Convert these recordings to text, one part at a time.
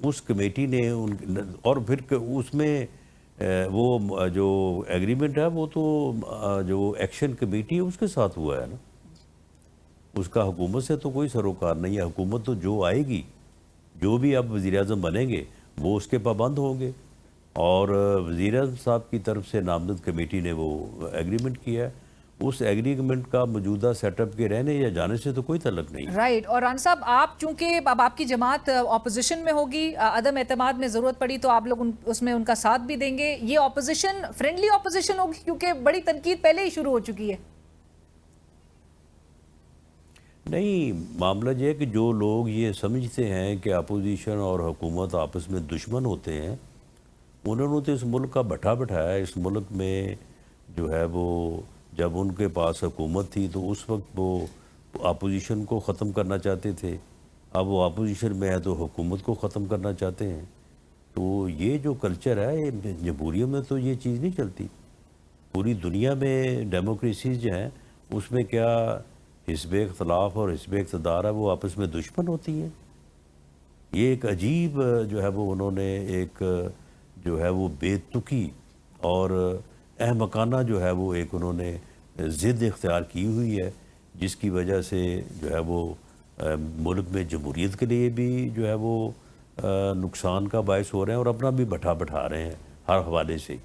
اس committee نے اور پھر اس میں وہ جو ایگریمنٹ ہے وہ تو جو ایکشن کمیٹی ہے اس کے ساتھ ہوا ہے نا، اس کا حکومت سے تو کوئی سروکار نہیں ہے. حکومت تو جو آئے گی، جو بھی اب وزیر اعظم بنیں گے وہ اس کے پابند ہوں گے، اور وزیر اعظم صاحب کی طرف سے نامزد کمیٹی نے وہ ایگریمنٹ کیا ہے. اس ایگریمنٹ کا موجودہ سیٹ اپ کے رہنے یا جانے سے تو کوئی تعلق نہیں ہے. رائٹ. اور رانا صاحب آپ چونکہ اب آپ کی جماعت اپوزیشن میں ہوگی، عدم اعتماد میں ضرورت پڑی تو آپ لوگ اس میں ان کا ساتھ بھی دیں گے. یہ اپوزیشن فرینڈلی اپوزیشن ہوگی کیونکہ بڑی تنقید پہلے ہی شروع ہو چکی ہے. نہیں، معاملہ یہ ہے کہ جو لوگ یہ سمجھتے ہیں کہ اپوزیشن اور حکومت آپس میں دشمن ہوتے ہیں، انہوں نے تو اس ملک کا بٹھا بٹھایا. اس ملک میں جو ہے وہ جب ان کے پاس حکومت تھی تو اس وقت وہ اپوزیشن کو ختم کرنا چاہتے تھے. اب وہ اپوزیشن میں ہے تو حکومت کو ختم کرنا چاہتے ہیں. تو یہ جو کلچر ہے، یہ جمہوریوں میں تو یہ چیز نہیں چلتی. پوری دنیا میں ڈیموکریسیز جو ہیں اس میں کیا حزب اختلاف اور حزب اقتدار ہے وہ آپس میں دشمن ہوتی ہیں؟ یہ ایک عجیب جو ہے وہ انہوں نے ایک جو ہے وہ بے تکی اور احمقانہ جو ہے وہ ایک انہوں نے ضد اختیار کی ہوئی ہے، جس کی وجہ سے جو ہے وہ ملک میں جمہوریت کے لیے بھی جو ہے وہ نقصان کا باعث ہو رہے ہیں اور اپنا بھی بٹھا رہے ہیں ہر حوالے سے.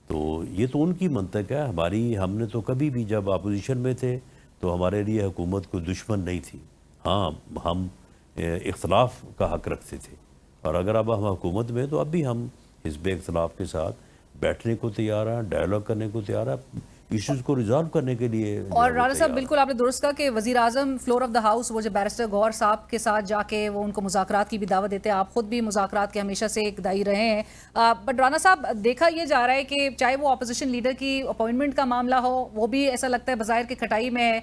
تو یہ تو ان کی منطق ہے. ہم نے تو کبھی بھی جب اپوزیشن میں تھے تو ہمارے لیے حکومت کوئی دشمن نہیں تھی. ہاں، ہم اختلاف کا حق رکھتے تھے، اور اگر اب ہم حکومت میں تو اب بھی ہم حزب اختلاف کے ساتھ بیٹھنے کو تیار ہیں، ڈائیلاگ کرنے کو تیار ہیں، ایشوز کو ریزالو کرنے کے لیے. اور رانا صاحب بالکل آپ نے درست کہا کہ وزیر اعظم فلور آف دا ہاؤس وہ جو بیرسٹر گوہر صاحب کے ساتھ جا کے وہ ان کو مذاکرات کی بھی دعوت دیتے ہیں. آپ خود بھی مذاکرات کے ہمیشہ سے ایک دائی رہے ہیں. بٹ رانا صاحب دیکھا یہ جا رہا ہے کہ چاہے وہ اپوزیشن لیڈر کی اپوائنٹمنٹ کا معاملہ ہو، وہ بھی ایسا لگتا ہے بظاہر کہ کھٹائی میں ہے.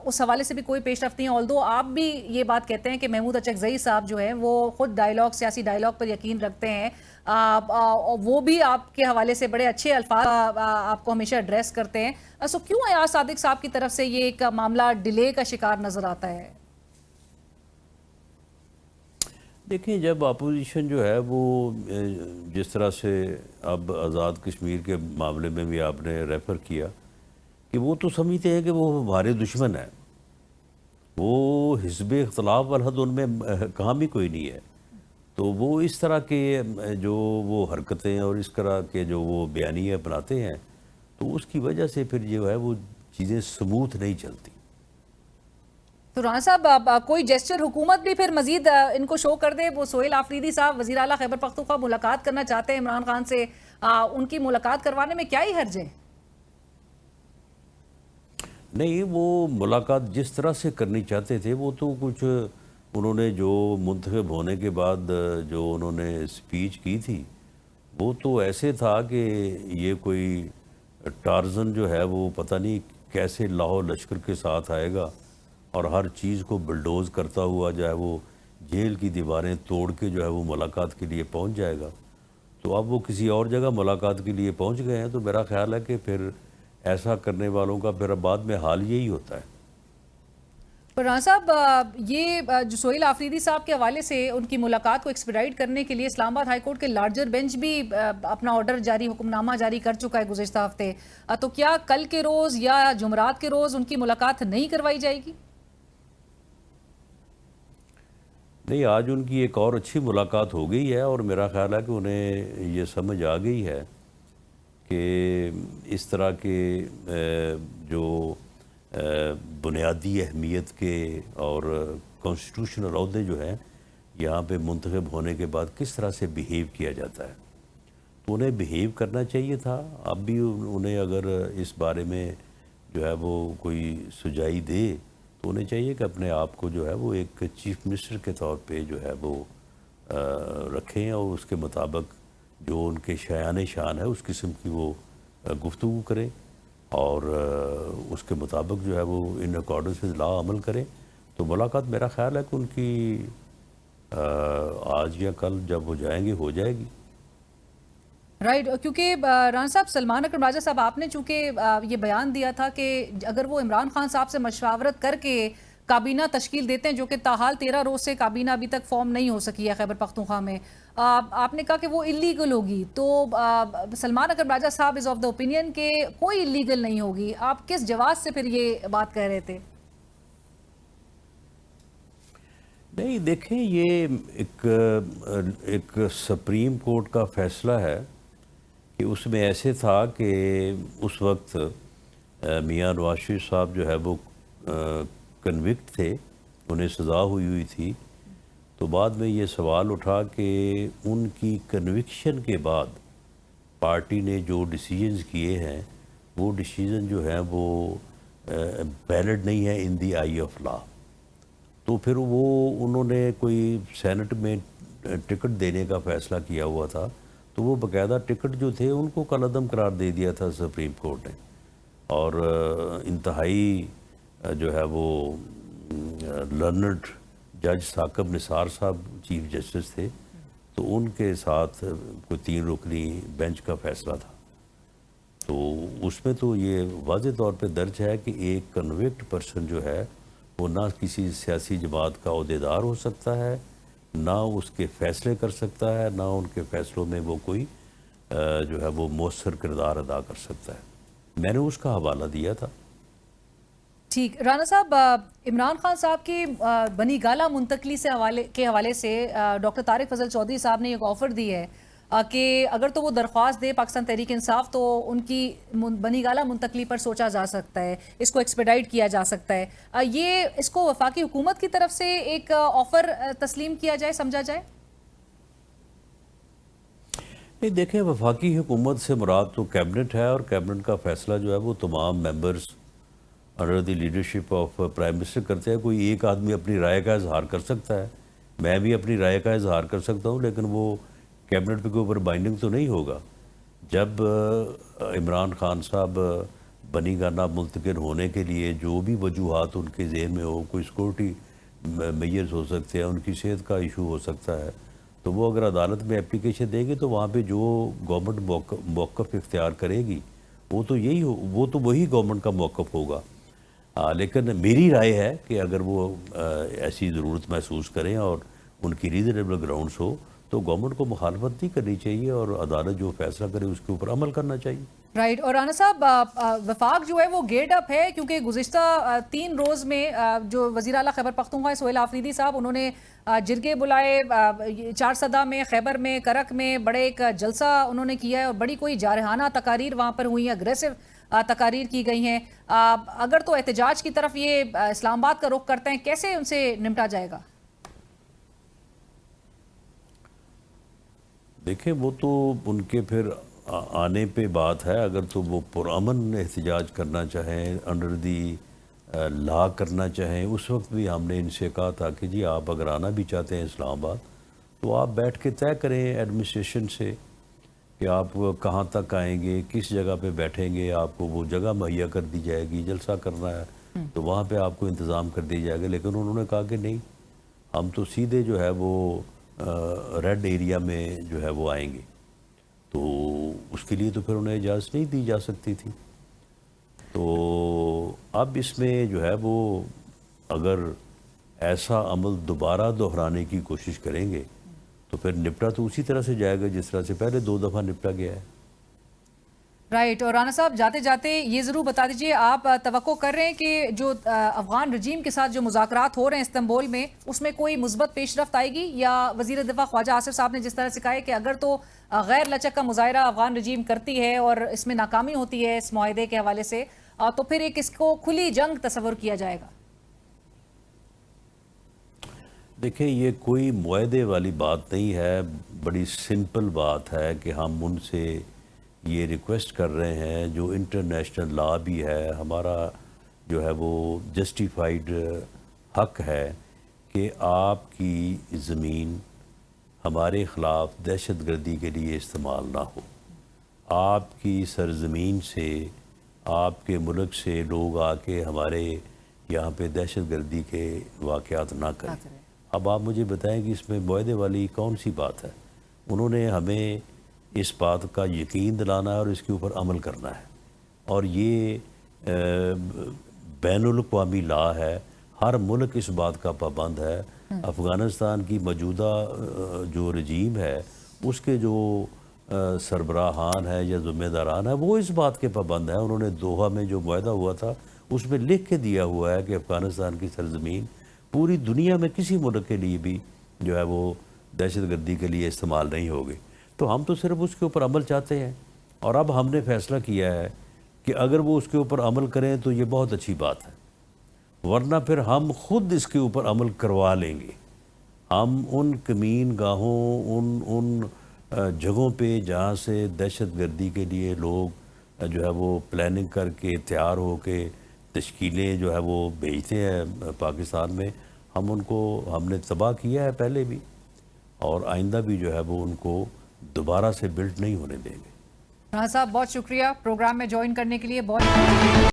اس حوالے سے بھی کوئی پیش رفت نہیں ہے. آلدو آپ بھی یہ بات کہتے ہیں کہ محمود اچکزئی صاحب جو ہیں وہ خود ڈائیلاگ، سیاسی ڈائیلاگ پر یقین رکھتے ہیں. وہ بھی آپ کے حوالے سے بڑے اچھے الفاظ آپ کو ہمیشہ ایڈریس کرتے ہیں. سو کیوں ایاز صادق صاحب کی طرف سے یہ ایک معاملہ ڈیلے کا شکار نظر آتا ہے؟ دیکھیں، جب اپوزیشن جو ہے وہ جس طرح سے اب آزاد کشمیر کے معاملے میں بھی آپ نے ریفر کیا کہ وہ تو سمجھتے ہیں کہ وہ ہمارے دشمن ہیں، وہ حزب اختلاف والحد ان میں کہاں بھی کوئی نہیں ہے. تو وہ اس طرح کے جو وہ حرکتیں اور اس طرح کے جو وہ بیانیے اپناتے ہیں تو اس کی وجہ سے پھر جو ہے وہ چیزیں سموتھ نہیں چلتی. تو رانا صاحب کوئی جیسچر حکومت بھی پھر مزید ان کو شو کر دے. وہ سہیل آفریدی صاحب وزیر اعلیٰ خیبر پختونخوا ملاقات کرنا چاہتے ہیں عمران خان سے، ان کی ملاقات کروانے میں کیا ہی حرج ہے؟ نہیں، وہ ملاقات جس طرح سے کرنی چاہتے تھے وہ تو کچھ انہوں نے جو منتخب ہونے کے بعد جو انہوں نے سپیچ کی تھی وہ تو ایسے تھا کہ یہ کوئی ٹارزن جو ہے وہ پتہ نہیں کیسے لاہور لشکر کے ساتھ آئے گا اور ہر چیز کو بلڈوز کرتا ہوا جو ہے وہ جیل کی دیواریں توڑ کے جو ہے وہ ملاقات کے لیے پہنچ جائے گا. تو اب وہ کسی اور جگہ ملاقات کے لیے پہنچ گئے ہیں. تو میرا خیال ہے کہ پھر ایسا کرنے والوں کا پھر بعد میں حال یہی ہوتا ہے. پر رانا صاحب یہ جو سہیل آفریدی صاحب کے حوالے سے ان کی ملاقات کو ایکسپیڈائٹ کرنے کے لیے اسلام آباد ہائی کورٹ کے لارجر بینچ بھی اپنا آرڈر جاری، حکم نامہ جاری کر چکا ہے گزشتہ ہفتے. تو کیا کل کے روز یا جمعرات کے روز ان کی ملاقات نہیں کروائی جائے گی؟ نہیں، آج ان کی ایک اور اچھی ملاقات ہو گئی ہے اور میرا خیال ہے کہ انہیں یہ سمجھ آ گئی ہے کہ اس طرح کے جو بنیادی اہمیت کے اور کانسٹیٹیوشنل عہدے جو ہیں یہاں پہ منتخب ہونے کے بعد کس طرح سے بیہیو کیا جاتا ہے، تو انہیں بیہیو کرنا چاہیے تھا. اب بھی انہیں اگر اس بارے میں جو ہے وہ کوئی سجائی دے تو انہیں چاہیے کہ اپنے آپ کو جو ہے وہ ایک چیف منسٹر کے طور پہ جو ہے وہ رکھیں اور اس کے مطابق جو ان کے شایان شان ہے اس قسم کی وہ گفتگو کریں اور اس کے مطابق جو ہے وہ ان اکارڈنس ود لا عمل کریں. تو ملاقات میرا خیال ہے کہ ان کی آج یا کل جب وہ جائیں گے ہو جائے گی. رائٹ. کیونکہ رانا صاحب سلمان اکرم راجہ صاحب آپ نے چونکہ یہ بیان دیا تھا کہ اگر وہ عمران خان صاحب سے مشاورت کر کے کابینہ تشکیل دیتے ہیں جو کہ تاحال 13 روز سے کابینہ ابھی تک فارم نہیں ہو سکی ہے خیبر پختونخوا میں. آپ نے کہا کہ وہ اللیگل ہوگی, تو سلمان اکرم راجہ صاحب از آف دا اوپینین کہ کوئی اللیگل نہیں ہوگی. آپ کس جواز سے پھر یہ بات کہہ رہے تھے؟ نہیں دیکھیں, یہ ایک سپریم کورٹ کا فیصلہ ہے کہ اس میں ایسے تھا کہ اس وقت میاں نواز شریف صاحب جو ہے وہ کنوکٹ تھے, انہیں سزا ہوئی تھی. تو بعد میں یہ سوال اٹھا کہ ان کی کنوکشن کے بعد پارٹی نے جو ڈیسیجنز کیے ہیں وہ ڈیسیجن جو ہیں وہ ویلڈ نہیں ہے ان دی آئی آف لا. تو پھر انہوں نے کوئی سینٹ میں ٹکٹ دینے کا فیصلہ کیا ہوا تھا, تو وہ باقاعدہ ٹکٹ جو تھے ان کو کالعدم قرار دے دیا تھا سپریم کورٹ نے. اور انتہائی جو ہے وہ لرنڈ جج ثاقب نثار صاحب چیف جسٹس تھے, تو ان کے ساتھ کوئی 3 رکنی بینچ کا فیصلہ تھا. تو اس میں تو یہ واضح طور پہ درج ہے کہ ایک کنوکٹ پرسن جو ہے وہ نہ کسی سیاسی جماعت کا عہدیدار ہو سکتا ہے, نہ اس کے فیصلے کر سکتا ہے, نہ ان کے فیصلوں میں وہ کوئی جو ہے وہ مؤثر کردار ادا کر سکتا ہے. میں نے اس کا حوالہ دیا تھا. ٹھیک. رانا صاحب, عمران خان صاحب کی بنی گالہ منتقلی کے حوالے سے ڈاکٹر طارق فضل چودھری صاحب نے ایک آفر دی ہے کہ اگر تو وہ درخواست دے پاکستان تحریک انصاف تو ان کی بنی گالہ منتقلی پر سوچا جا سکتا ہے, اس کو ایکسپیڈائٹ کیا جا سکتا ہے. یہ اس کو وفاقی حکومت کی طرف سے ایک آفر تسلیم کیا جائے, سمجھا جائے؟ نہیں دیکھیں, وفاقی حکومت سے مراد تو کیبنٹ ہے, اور کیبنٹ کا فیصلہ جو ہے وہ تمام members under the leadership of prime minister کرتے ہیں. کوئی ایک آدمی اپنی رائے کا اظہار کر سکتا ہے, میں بھی اپنی رائے کا اظہار کر سکتا ہوں, لیکن وہ کیبنٹ کے اوپر بائنڈنگ تو نہیں ہوگا. جب عمران خان صاحب بنی گالہ منتقل ہونے کے لیے جو بھی وجوہات ان کے ذہن میں ہو, کوئی سیکورٹی میئرز ہو سکتے ہیں, ان کی صحت کا ایشو ہو سکتا ہے, تو وہ اگر عدالت میں اپلیکیشن دیں گے تو وہاں پہ جو گورنمنٹ موقف اختیار کرے گی وہ تو وہی گورنمنٹ کا موقف ہوگا. لیکن میری رائے ہے کہ اگر وہ ایسی ضرورت محسوس کریں اور ان کی ریزنیبل گراؤنڈز ہو تو گورنمنٹ کو مخالفت نہیں کرنی چاہیے, اور عدالت جو فیصلہ کرے اس کے اوپر عمل کرنا چاہیے. رائٹ. اور رانا صاحب, وفاق جو ہے وہ گیٹ اپ ہے, کیونکہ گزشتہ 3 روز میں جو وزیر اعلیٰ خیبر پختونخوا سہیل آفریدی صاحب, انہوں نے جرگے بلائے, 4 صدا میں, خیبر میں, کرک میں بڑے ایک جلسہ انہوں نے کیا ہے, اور بڑی کوئی جارحانہ تقاریر وہاں پر ہوئی ہیں, اگریسو تقاریر کی گئی ہیں. اگر تو احتجاج کی طرف یہ اسلام آباد کا رخ کرتے ہیں, کیسے ان سے نمٹا جائے گا؟ دیکھیں, وہ تو ان کے پھر آنے پہ بات ہے. اگر تو وہ پرامن احتجاج کرنا چاہیں, انڈر دی لا کرنا چاہیں, اس وقت بھی ہم نے ان سے کہا تھا کہ جی آپ اگر آنا بھی چاہتے ہیں اسلام آباد تو آپ بیٹھ کے طے کریں ایڈمنسٹریشن سے کہ آپ کہاں تک آئیں گے, کس جگہ پہ بیٹھیں گے, آپ کو وہ جگہ مہیا کر دی جائے گی. جلسہ کرنا ہے تو وہاں پہ آپ کو انتظام کر دی جائے گا. لیکن انہوں نے کہا کہ نہیں, ہم تو سیدھے جو ہے وہ ریڈ ایریا میں جو ہے وہ آئیں گے. تو اس کے لیے تو پھر انہیں اجازت نہیں دی جا سکتی تھی. تو اب اس میں جو ہے وہ اگر ایسا عمل دوبارہ دہرانے کی کوشش کریں گے تو پھر نپٹا تو اسی طرح سے جائے گا جس طرح سے پہلے 2 دفعہ نپٹا گیا ہے. رائٹ. اور رانا صاحب, جاتے جاتے یہ ضرور بتا دیجئے, آپ توقع کر رہے ہیں کہ جو افغان رجیم کے ساتھ جو مذاکرات ہو رہے ہیں استنبول میں, اس میں کوئی مثبت پیش رفت آئے گی, یا وزیر دفاع خواجہ آصف صاحب نے جس طرح سے کہا ہے کہ اگر تو غیر لچک کا مظاہرہ افغان رجیم کرتی ہے اور اس میں ناکامی ہوتی ہے اس معاہدے کے حوالے سے, تو پھر ایک اس کو کھلی جنگ تصور کیا جائے گا؟ دیکھیں, یہ کوئی معاہدے والی بات نہیں ہے, بڑی سمپل بات ہے کہ ہم ان سے یہ ریکویسٹ کر رہے ہیں, جو انٹرنیشنل لا بھی ہے, ہمارا جو ہے وہ جسٹیفائیڈ حق ہے کہ آپ کی زمین ہمارے خلاف دہشت گردی کے لیے استعمال نہ ہو. آپ کی سرزمین سے, آپ کے ملک سے لوگ آ کے ہمارے یہاں پہ دہشت گردی کے واقعات نہ کریں. اب آپ مجھے بتائیں کہ اس میں معاہدے والی کون سی بات ہے؟ انہوں نے ہمیں اس بات کا یقین دلانا ہے اور اس کے اوپر عمل کرنا ہے, اور یہ بین الاقوامی لا ہے, ہر ملک اس بات کا پابند ہے. افغانستان کی موجودہ جو رجیم ہے اس کے جو سربراہان ہے یا ذمہ داران ہے وہ اس بات کے پابند ہیں. انہوں نے دوحہ میں جو معاہدہ ہوا تھا اس میں لکھ کے دیا ہوا ہے کہ افغانستان کی سرزمین پوری دنیا میں کسی ملک کے لیے بھی جو ہے وہ دہشت گردی کے لیے استعمال نہیں ہوگی. تو ہم تو صرف اس کے اوپر عمل چاہتے ہیں اور اب ہم نے فیصلہ کیا ہے کہ اگر وہ اس کے اوپر عمل کریں تو یہ بہت اچھی بات ہے, ورنہ پھر ہم خود اس کے اوپر عمل کروا لیں گے. ہم ان کمین گاہوں ان جگہوں پہ جہاں سے دہشت گردی کے لیے لوگ جو ہے وہ پلاننگ کر کے تیار ہو کے تشکیلیں جو ہے وہ بھیجتے ہیں پاکستان میں, ہم نے تباہ کیا ہے پہلے بھی اور آئندہ بھی جو ہے وہ ان کو دوبارہ سے بلڈ نہیں ہونے دیں گے. رانا صاحب بہت شکریہ پروگرام میں جوائن کرنے کے لیے. بہت